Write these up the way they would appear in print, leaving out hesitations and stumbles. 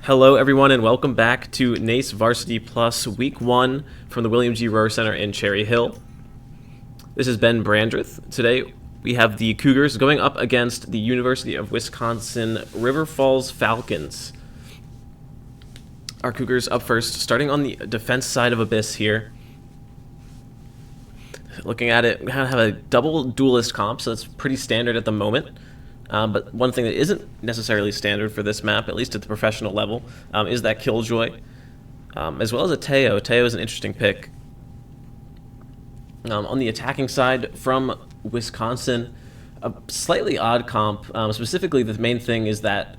Hello everyone and welcome back to NACE Varsity Plus Week 1 from the William G. Rohr Center in Cherry Hill. This is Ben Brandreth. Today we have the Cougars going up against the University of Wisconsin River Falls Falcons. Our Cougars up first, starting on the defense side of Abyss here. Looking at it, we have a double duelist comp, so that's pretty standard at the moment. But one thing that isn't necessarily standard for this map, at least at the professional level, is that Killjoy, as well as a Teo. Teo is an interesting pick. On the attacking side, from Wisconsin, a slightly odd comp. Specifically, the main thing is that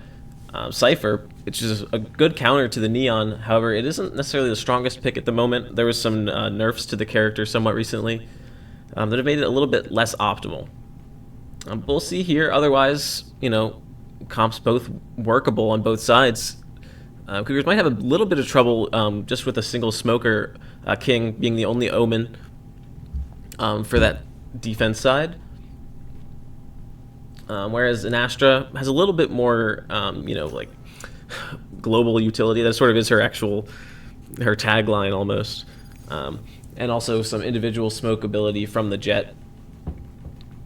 Cypher, which is a good counter to the Neon. However, it isn't necessarily the strongest pick at the moment. There was some nerfs to the character somewhat recently that have made it a little bit less optimal. We'll see here. Otherwise, comps both workable on both sides. Cougars might have a little bit of trouble just with a single smoker, King being the only Omen for that defense side. Whereas Astra has a little bit more, like global utility. That sort of is her tagline almost. And also some individual smoke ability from the Jet.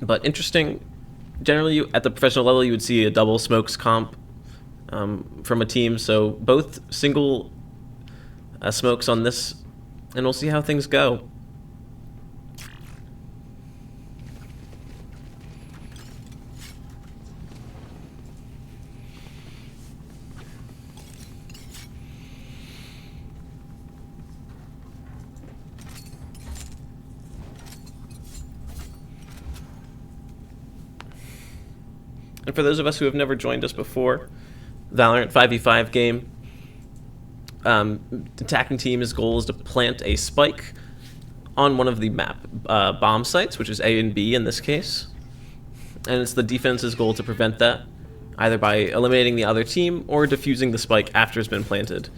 But interesting, generally at the professional level you would see a double smokes comp from a team, so both single smokes on this, and we'll see how things go. And for those of us who have never joined us before, Valorant 5v5 game, attacking team's goal is to plant a spike on one of the map bomb sites, which is A and B in this case. And it's the defense's goal to prevent that, either by eliminating the other team or defusing the spike after it's been planted.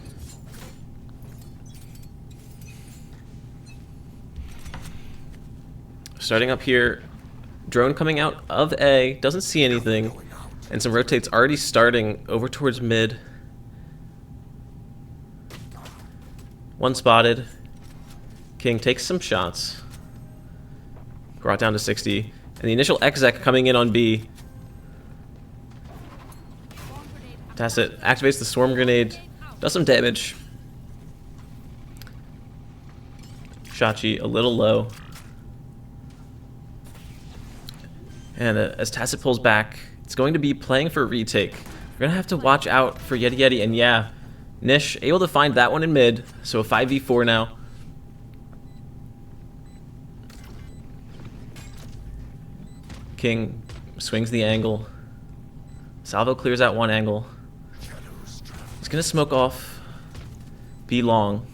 Starting up here, drone coming out of A, doesn't see anything, and some rotates already starting over towards mid. One spotted. King takes some shots. Brought down to 60. And the initial exec coming in on B. Tacit activates the swarm grenade, does some damage. Shachi a little low. And as Tacit pulls back, it's going to be playing for retake. We're going to have to watch out for Yeti Yeti, and yeah, Nish able to find that one in mid, so a 5v4 now. King swings the angle. Salvo clears out one angle. He's going to smoke off B long.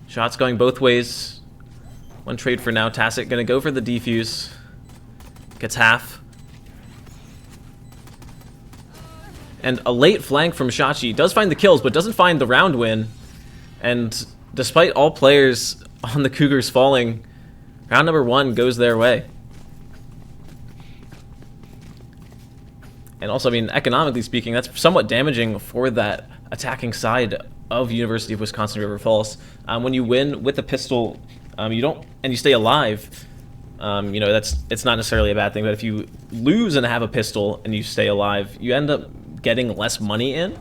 Shots going both ways. One trade for now. Tacit gonna go for the defuse. Gets half. And a late flank from Shachi. Does find the kills, but doesn't find the round win. And despite all players on the Cougars falling, round number 1 goes their way. And also, I mean, economically speaking, that's somewhat damaging for that attacking side of University of Wisconsin River Falls. When you win with a pistol, you stay alive, it's not necessarily a bad thing, but if you lose and have a pistol and you stay alive, you end up getting less money in,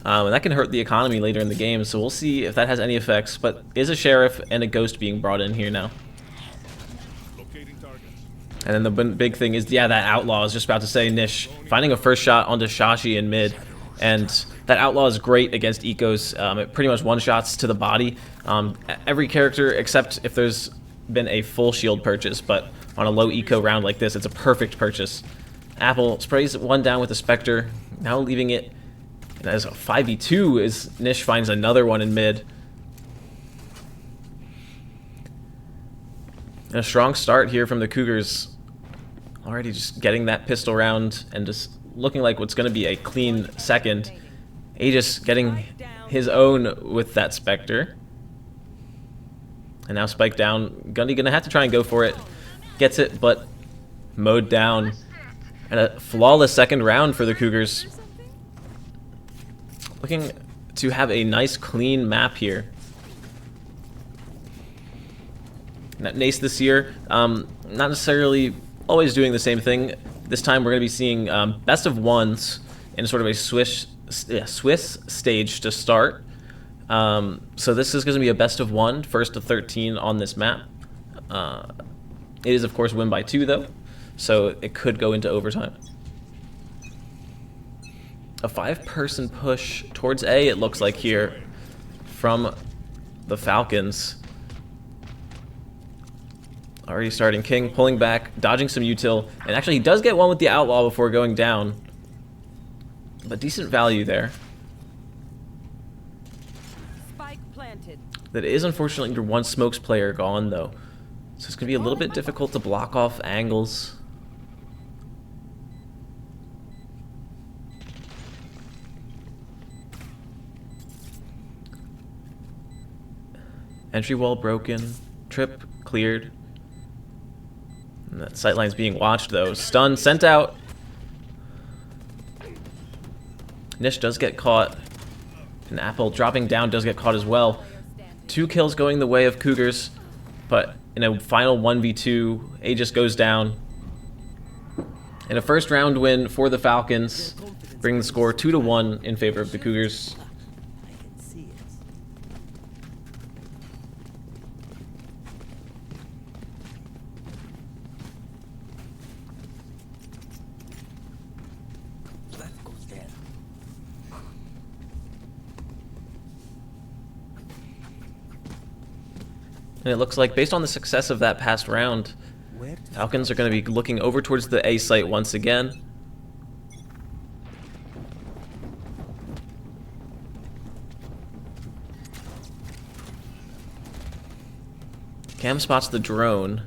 and that can hurt the economy later in the game, so we'll see if that has any effects, but is a sheriff and a ghost being brought in here now. And then the big thing is, yeah, that outlaw, I was just about to say, Nish finding a first shot onto Shachi in mid, and that outlaw is great against ecos. It pretty much one-shots to the body. Every character except if there's been a full shield purchase, but on a low eco round like this, it's a perfect purchase. Apple sprays one down with a Spectre, now leaving it as a 5v2 as Nish finds another one in mid. And a strong start here from the Cougars. Already just getting that pistol round and just looking like what's going to be a clean second. Aegis getting his own with that Spectre. And now Spike down. Gundy going to have to try and go for it. Gets it, but mowed down. And a flawless second round for the Cougars. looking to have a nice clean map here. NACE this year, not necessarily always doing the same thing. This time we're going to be seeing best of ones in sort of a Swiss stage to start. So this is going to be a best of one, first to 13 on this map. It is, of course, win by 2, though, so it could go into overtime. A 5-person push towards A, it looks like here, from the Falcons. Already starting. King pulling back, dodging some util, and actually he does get one with the Outlaw before going down. But decent value there. Spike planted. That is unfortunately your one smokes player gone, though. So it's going to be a little bit difficult to block off angles. Entry wall broken. Trip cleared. And that sightline's being watched, though. Stun sent out. Nish does get caught. And Apple dropping down does get caught as well. 2 kills going the way of Cougars. But in a final 1v2, Aegis goes down. And a first round win for the Falcons, bringing the score 2-1 in favor of the Cougars. And it looks like, based on the success of that past round, Falcons are going to be looking over towards the A site once again. Cam spots the drone.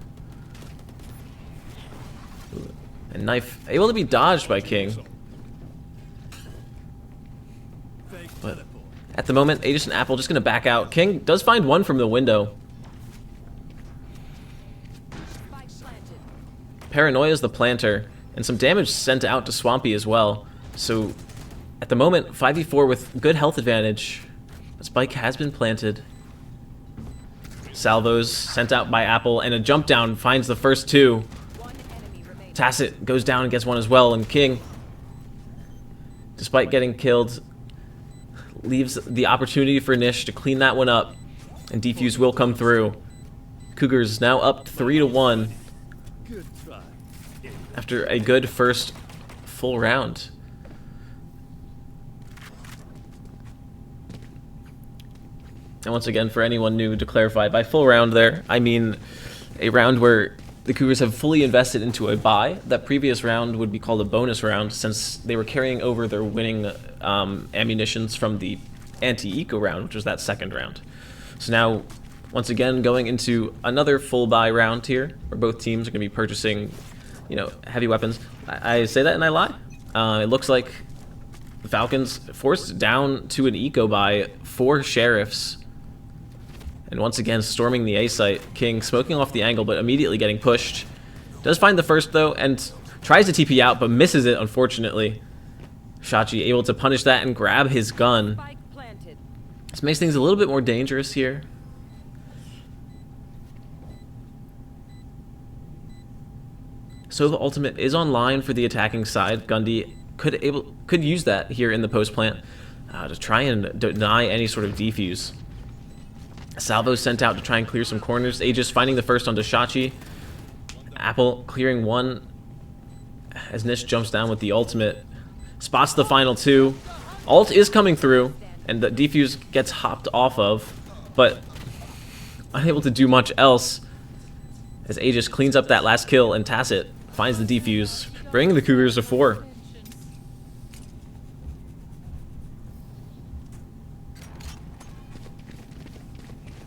And knife able to be dodged by King. But at the moment, Aegis and Apple just going to back out. King does find one from the window. Paranoia is the planter, and some damage sent out to Swampy as well. So, at the moment, 5v4 with good health advantage. The spike has been planted. Salvos sent out by Apple, and a jump down finds the first 2. Tacit goes down and gets one as well, and King, despite getting killed, leaves the opportunity for Nish to clean that one up, and defuse will come through. Cougars now up 3-1. After a good first full round. And once again, for anyone new, to clarify, by full round there, I mean a round where the Cougars have fully invested into a buy. That previous round would be called a bonus round, since they were carrying over their winning ammunitions from the anti-eco round, which was that second round. So now, once again, going into another full buy round here, where both teams are going to be purchasing, you know, heavy weapons. I say that and I lie. It looks like the Falcons forced down to an eco by 4 sheriffs. And once again, storming the A site. King smoking off the angle, but immediately getting pushed. Does find the first, though, and tries to TP out, but misses it, unfortunately. Shachi able to punish that and grab his gun. This makes things a little bit more dangerous here. So the ultimate is online for the attacking side. Gundy could use that here in the post plant to try and deny any sort of defuse. Salvo sent out to try and clear some corners. Aegis finding the first onto Shachi. Apple clearing one as Nish jumps down with the ultimate. Spots the final 2. Ult is coming through, and the defuse gets hopped off of, but unable to do much else as Aegis cleans up that last kill, and Tacit finds the defuse, bringing the Cougars to 4.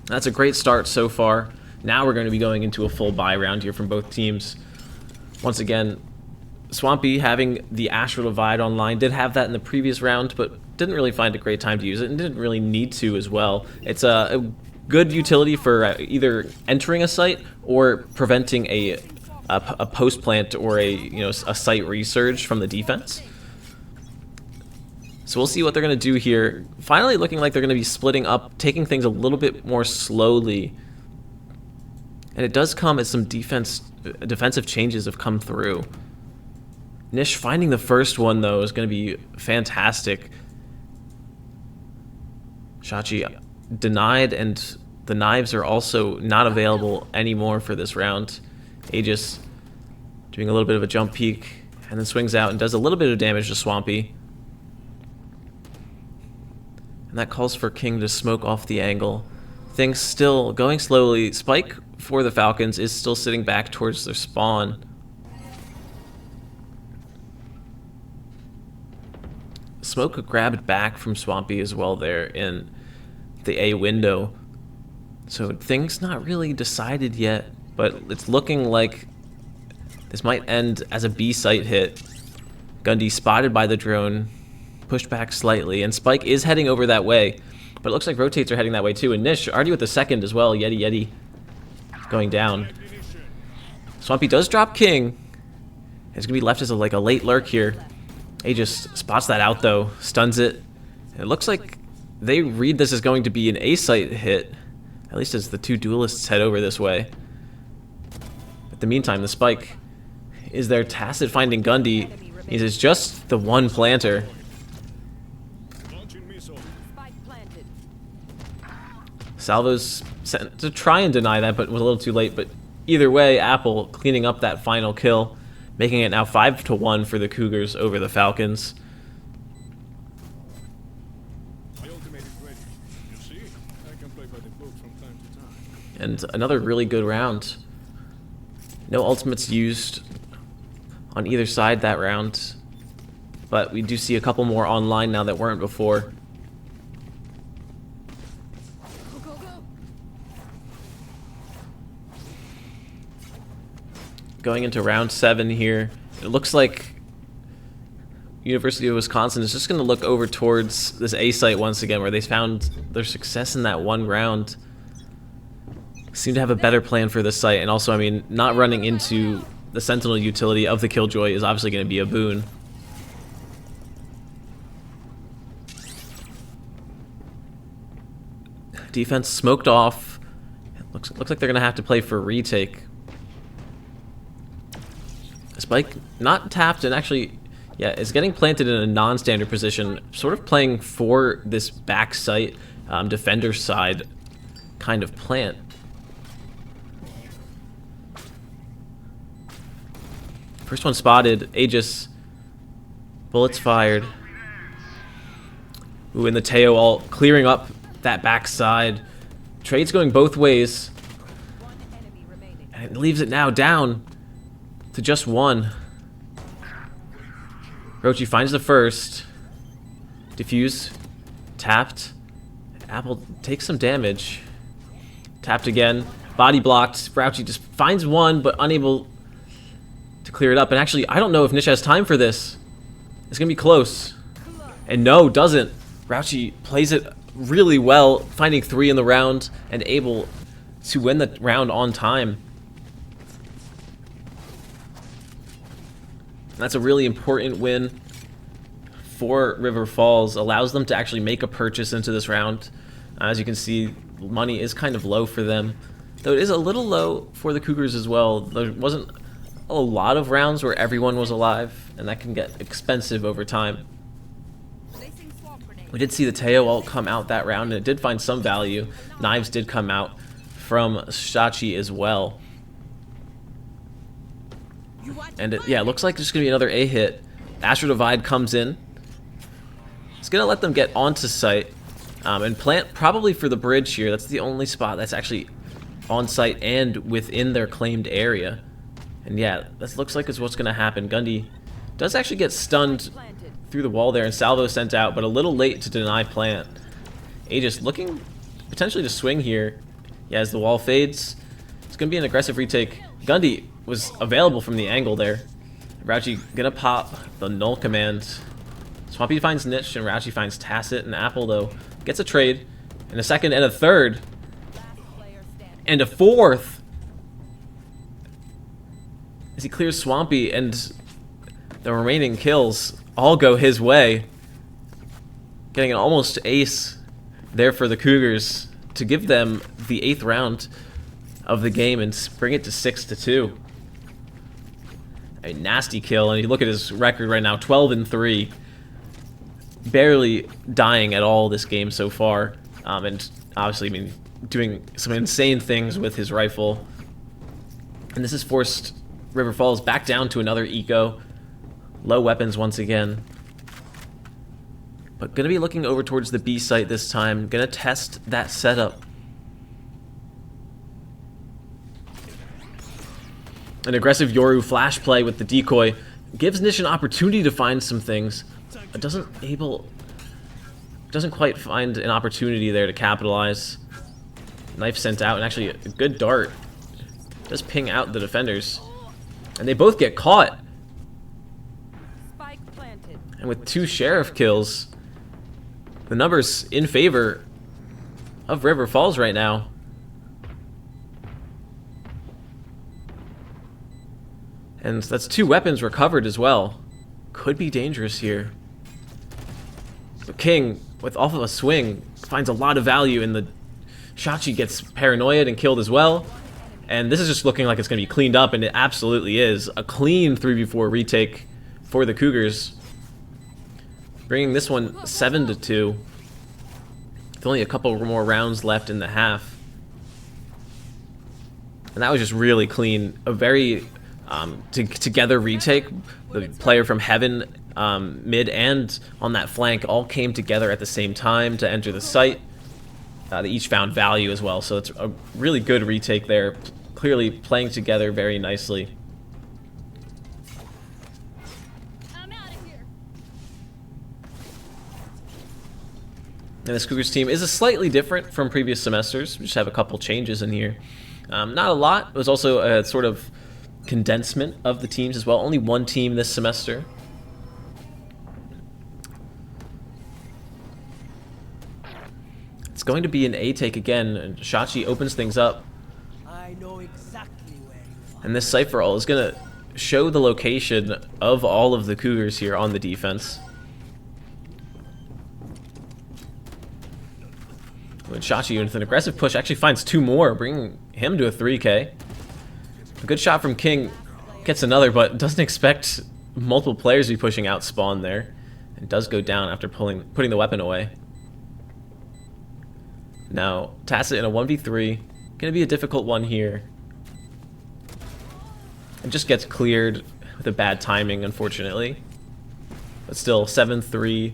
That's a great start so far. Now we're going to be going into a full buy round here from both teams. Once again, Swampy having the Astral Divide online, did have that in the previous round, but didn't really find a great time to use it, and didn't really need to as well. It's a good utility for either entering a site or preventing a post plant or a site resurge from the defense. So we'll see what they're going to do here. Finally looking like they're going to be splitting up, taking things a little bit more slowly. And it does come as some defensive changes have come through. Nish finding the first one, though, is going to be fantastic. Shachi denied, and the knives are also not available anymore for this round. Aegis doing a little bit of a jump peek, and then swings out and does a little bit of damage to Swampy. And that calls for King to smoke off the angle. Things still going slowly. Spike for the Falcons is still sitting back towards their spawn. Smoke grabbed back from Swampy as well there in the A window. So things not really decided yet, but it's looking like this might end as a B site hit. Gundy spotted by the drone, pushed back slightly, and Spike is heading over that way. But it looks like rotates are heading that way too, and Nish already with the second as well. Yeti going down. Swampy does drop King. It's gonna be left as a late lurk here. Aegis spots that out though, stuns it. And it looks like they read this as going to be an A site hit, at least as the two duelists head over this way. But in the meantime, the Spike is there, tacit finding Gundy. He is just the one planter. Salvo's sent to try and deny that, but was a little too late. But either way, Apple cleaning up that final kill, making it now 5-1 for the Cougars over the Falcons. And another really good round. No ultimates used on either side that round, but we do see a couple more online now that weren't before. Going into round 7 here, it looks like University of Wisconsin is just going to look over towards this A site once again, where they found their success in that one round. Seem to have a better plan for this site, and also, I mean, not running into the Sentinel utility of the Killjoy is obviously going to be a boon. Defense smoked off. Looks like they're going to have to play for retake. Spike not tapped, and actually, yeah, is getting planted in a non-standard position, sort of playing for this back site, defender side kind of plant. First one spotted, Aegis, bullets fired. Ooh, and the Teo all clearing up that back side. Trade's going both ways. And it leaves it now down to just one. Rochi finds the first. Diffuse. Tapped. Apple takes some damage. Tapped again. Body blocked. Grouchy just finds one, but unable to clear it up. And actually, I don't know if Nish has time for this. It's gonna be close. And no, doesn't. Grouchy plays it really well, finding 3 in the round and able to win the round on time. That's a really important win for River Falls. Allows them to actually make a purchase into this round. As you can see, money is kind of low for them, though it is a little low for the Cougars as well. There wasn't a lot of rounds where everyone was alive, and that can get expensive over time. We did see the Teo ult come out that round, and it did find some value. Knives did come out from Shachi as well. And it looks like there's going to be another A hit. Astro Divide comes in. It's going to let them get onto site and plant probably for the bridge here. That's the only spot that's actually on site and within their claimed area. And yeah, this looks like is what's going to happen. Gundy does actually get stunned through the wall there, and Salvo sent out, but a little late to deny plant. Aegis looking potentially to swing here. Yeah, as the wall fades, it's going to be an aggressive retake. Gundy was available from the angle there. Rauchi gonna pop the null command. Swampy finds Niche, and Rauchi finds Tacit, and Apple, though, gets a trade, and a second, and a third, and a fourth. As he clears Swampy, and the remaining kills all go his way. Getting an almost ace there for the Cougars to give them the 8th round of the game and bring it to 6-2. A nasty kill, and you look at his record right now, 12-3. Barely dying at all this game so far, and obviously, I mean, doing some insane things with his rifle. And this has forced River Falls back down to another eco. Low weapons once again. But gonna be looking over towards the B site this time. Gonna test that setup. An aggressive Yoru flash play with the decoy gives Nish an opportunity to find some things. It doesn't quite find an opportunity there to capitalize. Knife sent out, and actually a good dart does ping out the defenders. And they both get caught. Spike planted. And with 2 sheriff kills, the numbers in favor of River Falls right now. And that's 2 weapons recovered as well. Could be dangerous here. But King, with off of a swing, finds a lot of value in the... Shachi gets paranoid and killed as well. And this is just looking like it's going to be cleaned up, and it absolutely is. A clean 3v4 retake for the Cougars. Bringing this one 7-2. With only a couple more rounds left in the half. And that was just really clean. A very together retake. The player from Heaven, mid and on that flank all came together at the same time to enter the site. They each found value as well, so it's a really good retake there. Clearly playing together very nicely. I'm out of here. And this Cougars team is slightly different from previous semesters. We just have a couple changes in here. Not a lot. It was also a sort of condensement of the teams as well. Only 1 team this semester. It's going to be an A take again, and Shachi opens things up. I know exactly where you are. And this Cypher ult is going to show the location of all of the Cougars here on the defense. When Shachi with an aggressive push actually finds 2 more, bringing him to a 3K. A good shot from King, gets another, but doesn't expect multiple players to be pushing out spawn there. And does go down after putting the weapon away. Now, Tacit in a 1v3. Gonna be a difficult one here. It just gets cleared with a bad timing, unfortunately. But still, 7-3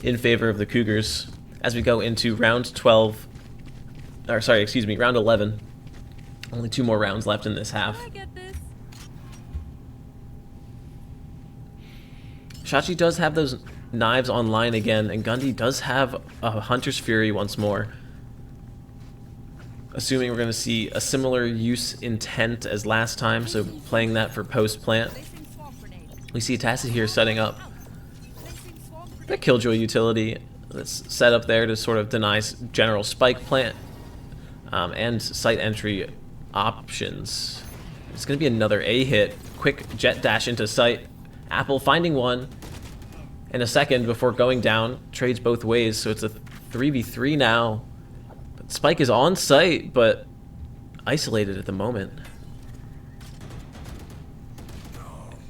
in favor of the Cougars as we go into round 12. Or sorry, excuse me, round 11. Only 2 more rounds left in this half. I get this. Shachi does have those knives online again, and Gundy does have a Hunter's Fury once more. Assuming we're going to see a similar use intent as last time, so playing that for post-plant. We see Tacit here setting up the Killjoy utility that's set up there to sort of deny general spike plant and site entry options. It's going to be another A hit. Quick jet dash into site. Apple finding one in a second before going down. Trades both ways, so it's a 3v3 now. But Spike is on site, but isolated at the moment.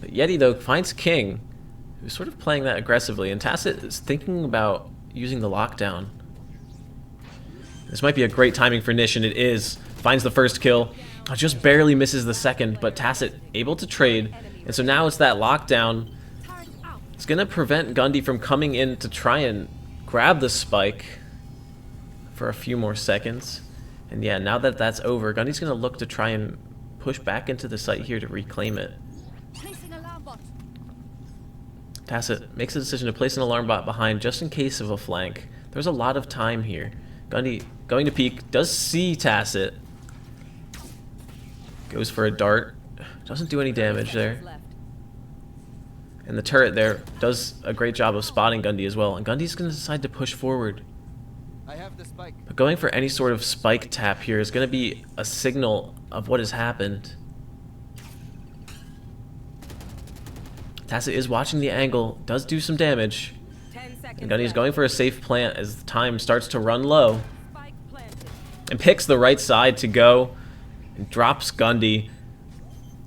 But Yeti, though, finds King, who's sort of playing that aggressively, and Tacit is thinking about using the lockdown. This might be a great timing for Nish, and it is. Finds the first kill. Just barely misses the second, but Tacit able to trade. And so now it's that lockdown. It's going to prevent Gundy from coming in to try and grab the spike for a few more seconds. And yeah, now that that's over, Gundy's going to look to try and push back into the site here to reclaim it. Tacit makes a decision to place an alarm bot behind just in case of a flank. There's a lot of time here. Gundy going to peek, does see Tacit. Goes for a dart. Doesn't do any damage there. And the turret there does a great job of spotting Gundy as well. And Gundy's going to decide to push forward. I have the spike. But going for any sort of spike tap here is going to be a signal of what has happened. Tacit is watching the angle, does do some damage. 10 seconds Gunny's left. going for a safe plant as the time starts to run low. Spike planted. And picks the right side to go. And drops Gundy.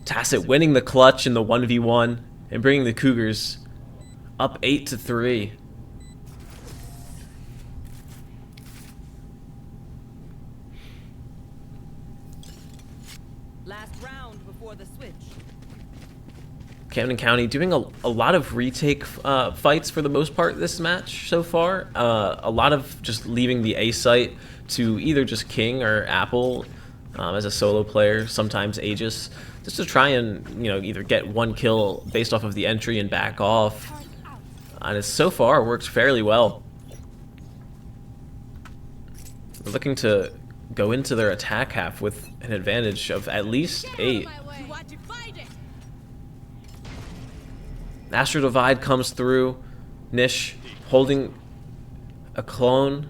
Tacit winning the clutch in the 1v1. And bringing the Cougars up 8-3. Last round before the switch. Camden County doing a lot of retake fights for the most part this match so far. A lot of just leaving the A site to either just King or Apple as a solo player, sometimes Aegis, just to try and, you know, either get one kill based off of the entry and back off. And it's so far worked fairly well. They're looking to go into their attack half with an advantage of at least 8. Astro Divide comes through. Nish holding a clone.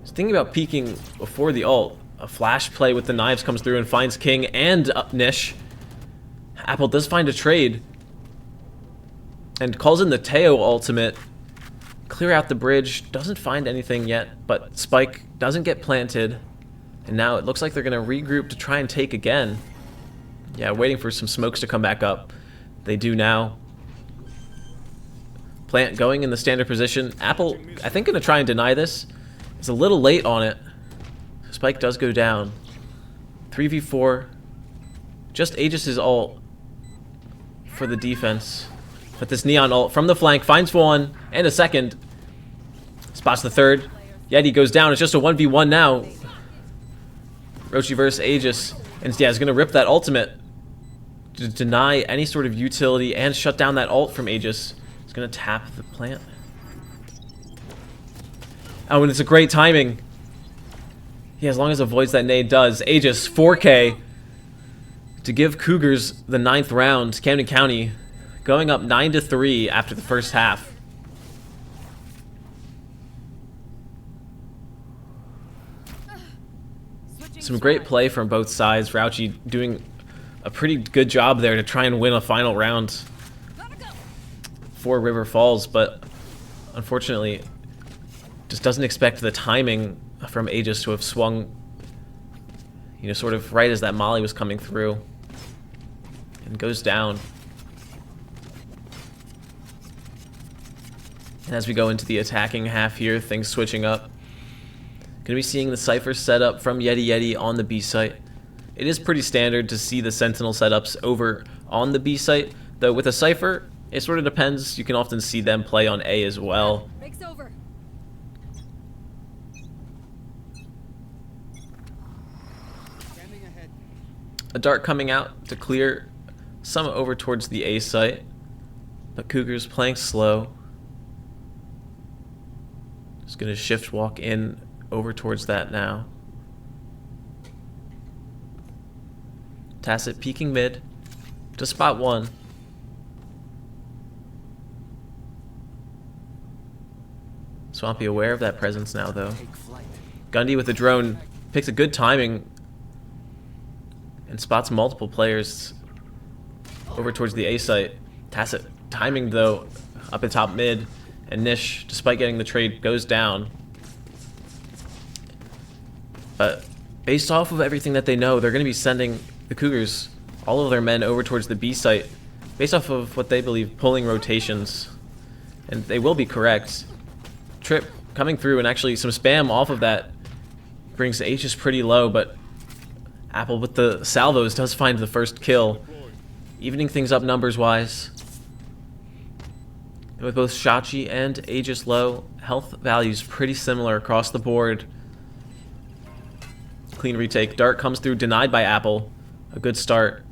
He's thinking about peeking before the ult. A flash play with the knives comes through and finds King and Nish. Apple does find a trade. And calls in the Teo ultimate. Clear out the bridge. Doesn't find anything yet, but Spike doesn't get planted. And now it looks like they're going to regroup to try and take again. Yeah, waiting for some smokes to come back up. They do now. Plant going in the standard position. Apple, I think, going to try and deny this. It's a little late on it. Spike does go down. 3v4. Just Aegis' ult for the defense. But this Neon ult from the flank finds one and a second. Spots the third. Yeti goes down. It's just a 1v1 now. Rochi versus Aegis. And yeah, he's going to rip that ultimate to deny any sort of utility and shut down that ult from Aegis. He's going to tap the plant. Oh, and it's a great timing. Yeah, as long as avoids that nade does. Aegis, 4K to give Cougars the 9th round. Camden County going up 9-3 after the first half. Some great play from both sides. Rauchi doing a pretty good job there to try and win a final round for River Falls, but unfortunately just doesn't expect the timing from Aegis to have swung, you know, sort of right as that molly was coming through, and goes down. And as we go into the attacking half here, things switching up. Gonna be seeing the Cypher setup from Yeti on the B site. It is pretty standard to see the Sentinel setups over on the B site, though with a Cypher, it sort of depends. You can often see them play on A as well. Breaks over. Standing ahead. A dart coming out to clear some over towards the A site, but Cougars playing slow. Just gonna shift walk in over towards that now. Tacit peeking mid to spot one. Swampy aware of that presence now though. Gundy with the drone picks a good timing and spots multiple players over towards the A site. Tacit timing though up at top mid, and Nish, despite getting the trade, goes down. But based off of everything that they know, they're going to be sending the Cougars, all of their men, over towards the B site based off of what they believe pulling rotations. And they will be correct. Trip coming through, and actually some spam off of that brings Aegis pretty low, but Apple with the salvos does find the first kill, evening things up numbers wise. And with both Shachi and Aegis low, health values pretty similar across the board. Clean retake. Dart comes through, denied by Apple. A good start.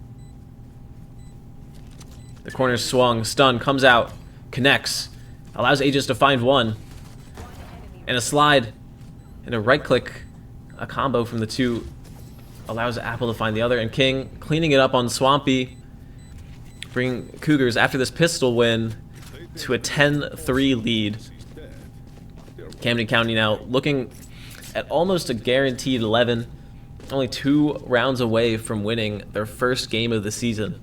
The corner's swung. Stun comes out. Connects. Allows Aegis to find one. And a slide. And a right click. A combo from the two allows Apple to find the other. And King cleaning it up on Swampy. Bringing Cougars, after this pistol win, to a 10-3 lead. Camden County now looking at almost a guaranteed 11. Only 2 rounds away from winning their first game of the season.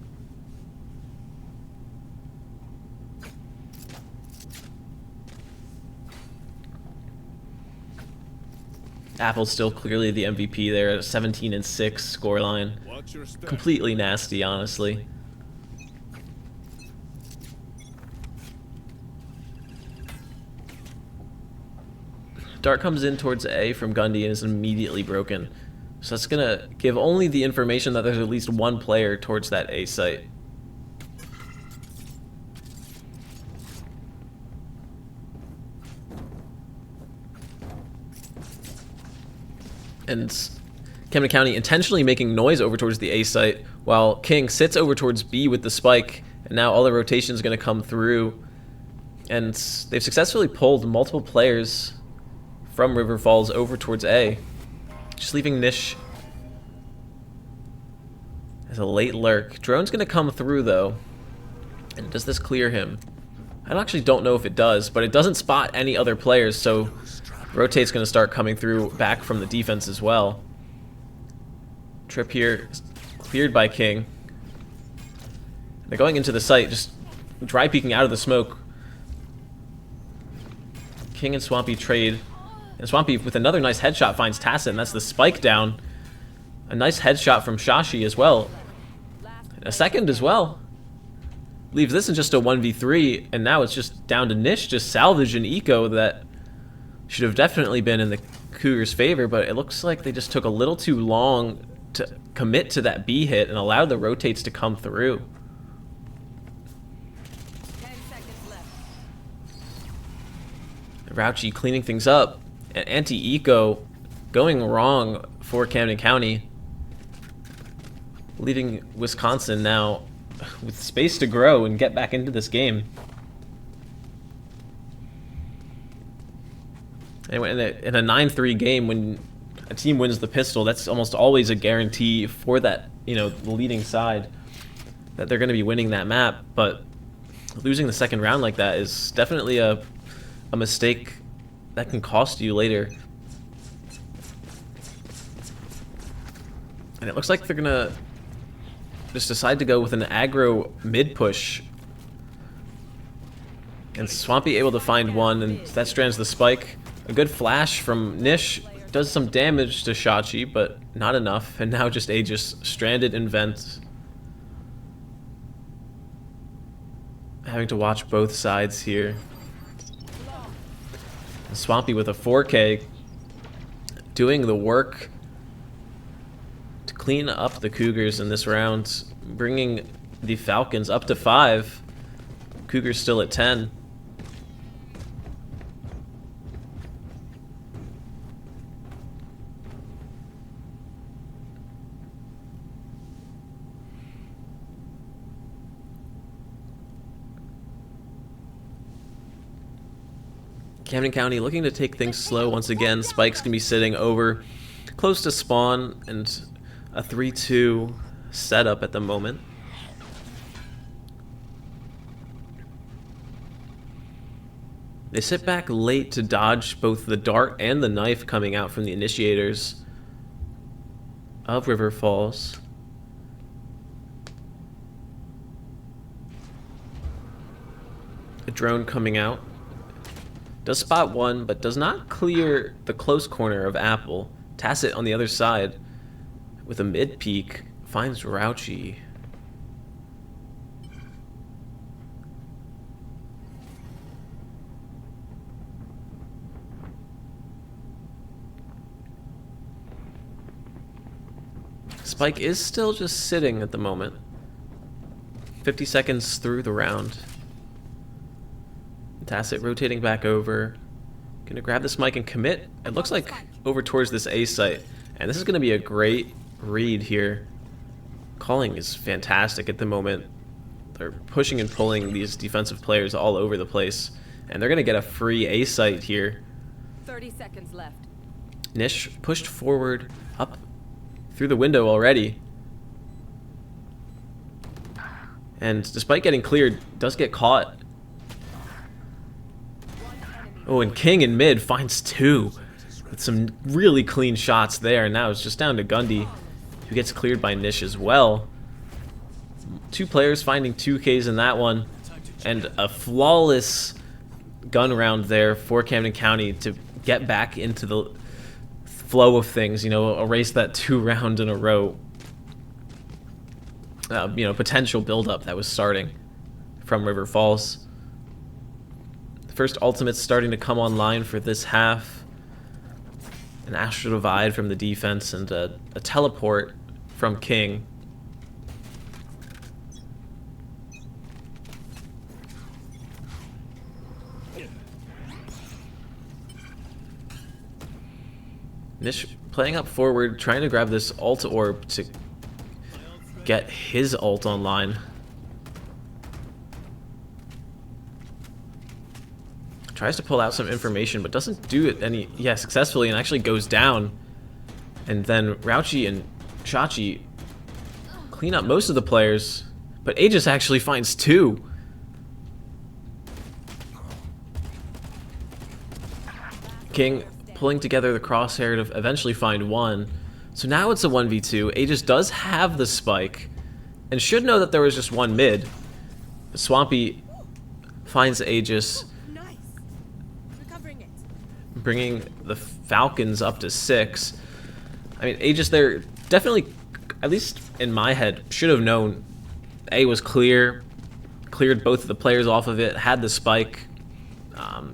Apple's still clearly the MVP there at a 17-6 scoreline. Watch your step. Completely nasty, honestly. Dart comes in towards A from Gundy and is immediately broken. So that's going to give only the information that there's at least one player towards that A site. And Camden County intentionally making noise over towards the A site, while King sits over towards B with the spike, and now all the rotation is going to come through. And they've successfully pulled multiple players from River Falls over towards A, just leaving Nish as a late lurk. Drone's going to come through, though. And does this clear him? I actually don't know if it does, but it doesn't spot any other players, so Rotate's going to start coming through back from the defense as well. Trip here, cleared by King. They're going into the site, just dry peeking out of the smoke. King and Swampy trade. And Swampy with another nice headshot finds Tacit, and that's the spike down. A nice headshot from Shashi as well. A second as well. Leaves this in just a 1v3, and now it's just down to Nish to salvage an eco that should have definitely been in the Cougars' favor, but it looks like they just took a little too long to commit to that B hit and allowed the rotates to come through. 10 seconds left. Rauchi cleaning things up, and anti-eco going wrong for Camden County, leaving Wisconsin now with space to grow and get back into this game. Anyway, in a 9-3 game, when a team wins the pistol, that's almost always a guarantee for that, the leading side, that they're going to be winning that map. But losing the second round like that is definitely a mistake that can cost you later. And it looks like they're going to just decide to go with an aggro mid push. And Swampy able to find one, and that strands the spike. A good flash from Nish does some damage to Shachi, but not enough. And now just Aegis stranded in vent. Having to watch both sides here. And Swampy with a 4K doing the work to clean up the Cougars in this round, bringing the Falcons up to 5. Cougars still at 10. Camden County looking to take things slow once again. Spike's gonna be sitting over close to spawn, and a 3-2 setup at the moment. They sit back late to dodge both the dart and the knife coming out from the initiators of River Falls. A drone coming out. Does spot one, but does not clear the close corner of Apple. Tacit on the other side with a mid peek finds Rauchi. Spike is still just sitting at the moment. 50 seconds through the round. Tacit rotating back over. Gonna grab this mic and commit. It looks like over towards this A site. And this is gonna be a great read here. Calling is fantastic at the moment. They're pushing and pulling these defensive players all over the place. And they're gonna get a free A site here. 30 seconds left. Nish pushed forward up through the window already. And despite getting cleared, does get caught. Oh, and King in mid finds 2 with some really clean shots there. And now it's just down to Gundy, who gets cleared by Nish as well. 2 players finding 2Ks in that one, and a flawless gun round there for Camden County to get back into the flow of things, you know, erase that 2 round in a row, you know, potential buildup that was starting from River Falls. The first ultimate's starting to come online for this half. An Astral Divide from the defense and a teleport from King. Nish playing up forward, trying to grab this ult orb to get his ult online. Tries to pull out some information, but doesn't do it successfully, and actually goes down. And then Rauchi and Shachi clean up most of the players, but Aegis actually finds 2. King pulling together the crosshair to eventually find 1. So now it's a 1v2. Aegis does have the spike and should know that there was just 1 mid. But Swampy finds Aegis, bringing the Falcons up to 6. I mean, Aegis there definitely, at least in my head, should have known A was cleared both of the players off of it, had the spike.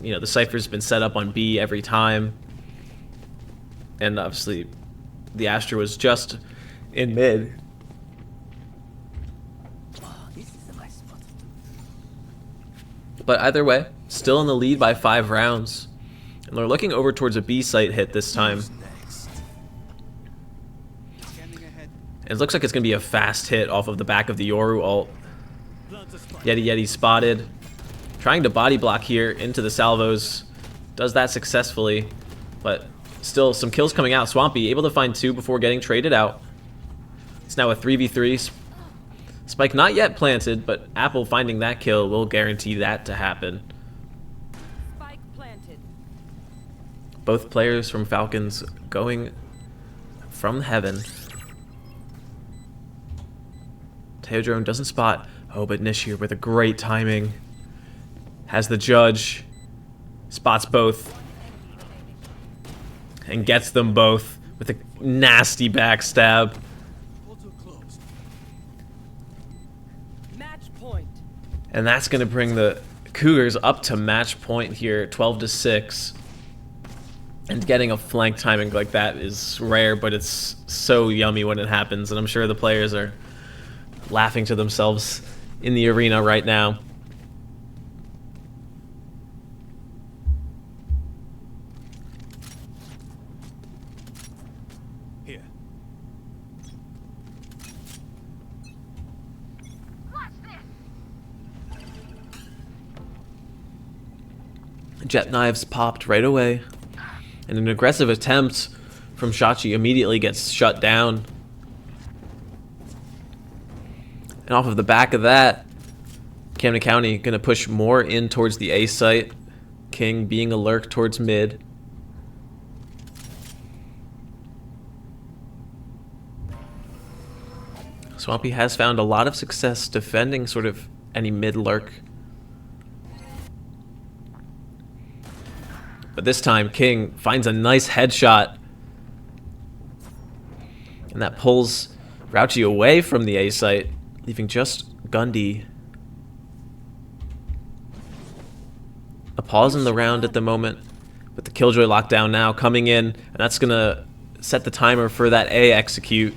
You know, the Cypher's been set up on B every time. And obviously, the Astra was just in mid. But either way, still in the lead by 5 rounds. And they're looking over towards a B site hit this time. And it looks like it's going to be a fast hit off of the back of the Yoru ult. Yeti spotted. Trying to body block here into the salvos. Does that successfully. But still some kills coming out. Swampy able to find 2 before getting traded out. It's now a 3v3. Spike not yet planted, but Apple finding that kill will guarantee that to happen. Spike planted. Both players from Falcons going from heaven. Teodrone doesn't spot. Oh, but Nish here with a great timing. Has the judge. Spots both. And gets them both with a nasty backstab. Match point. And that's going to bring the Cougars up to match point here, 12-6. And getting a flank timing like that is rare, but it's so yummy when it happens. And I'm sure the players are laughing to themselves in the arena right now. Here. Jet knives popped right away. And an aggressive attempt from Shachi immediately gets shut down. And off of the back of that, Camden County going to push more in towards the A site. King being a lurk towards mid. Swampy has found a lot of success defending sort of any mid lurk. But this time, King finds a nice headshot. And that pulls Rauchi away from the A site, leaving just Gundy. A pause in the round at the moment, with the Killjoy lockdown now coming in, and that's going to set the timer for that A execute.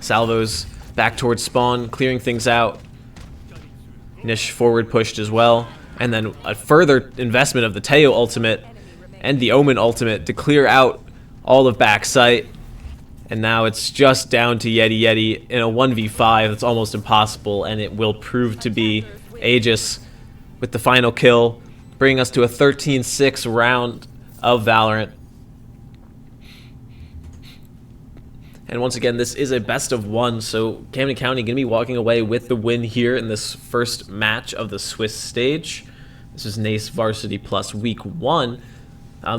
Salvos back towards spawn, clearing things out. Nish forward pushed as well. And then a further investment of the Teo ultimate and the Omen ultimate to clear out all of backside. And now it's just down to Yeti in a 1v5 that's almost impossible, and it will prove to be Aegis with the final kill, bringing us to a 13-6 round of Valorant. And once again, this is a best of 1, so Camden County going to be walking away with the win here in this first match of the Swiss stage. This is NACE Varsity Plus Week 1.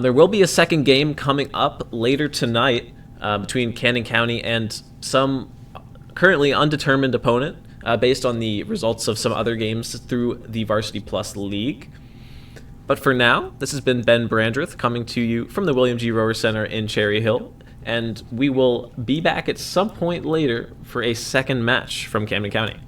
There will be a second game coming up later tonight between Camden County and some currently undetermined opponent based on the results of some other games through the Varsity Plus League. But for now, this has been Ben Brandreth coming to you from the William G. Rower Center in Cherry Hill, and we will be back at some point later for a second match from Camden County.